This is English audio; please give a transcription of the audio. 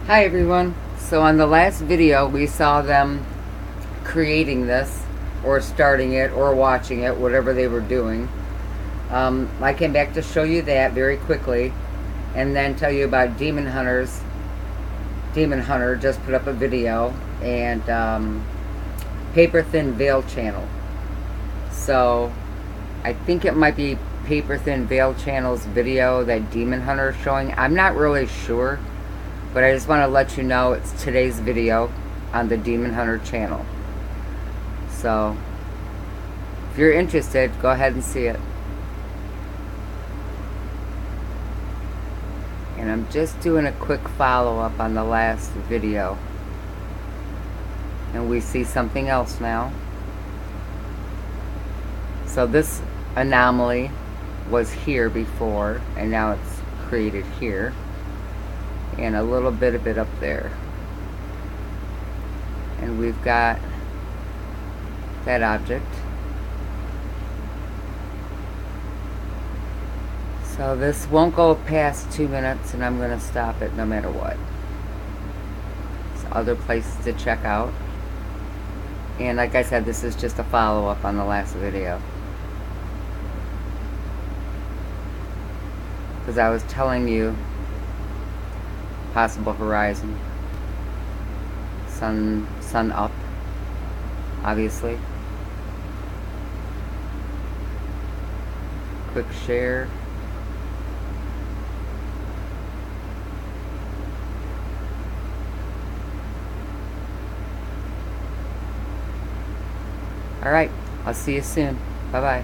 Hi everyone. So on the last video we saw them creating this or starting it or watching it, whatever they were doing. I came back to show you that very quickly and then tell you about Demon Hunters. Demon Hunter just put up a video and Paper Thin Veil channel. So I think it might be Paper Thin Veil channel's video that Demon Hunter is showing. I'm not really sure. But I just want to let you know it's today's video on the Demon Hunter channel. So, if you're interested, go ahead and see it. And I'm just doing a quick follow-up on the last video. And we see something else now. So this anomaly was here before, and now it's created here. And a little bit of it up there. And we've got that object. So this won't go past 2 minutes, and I'm going to stop it no matter what. There's other places to check out. And like I said, this is just a follow-up on the last video. Because I was telling you possible horizon. Sun up, obviously. Quick share. Alright, I'll see you soon. Bye-bye.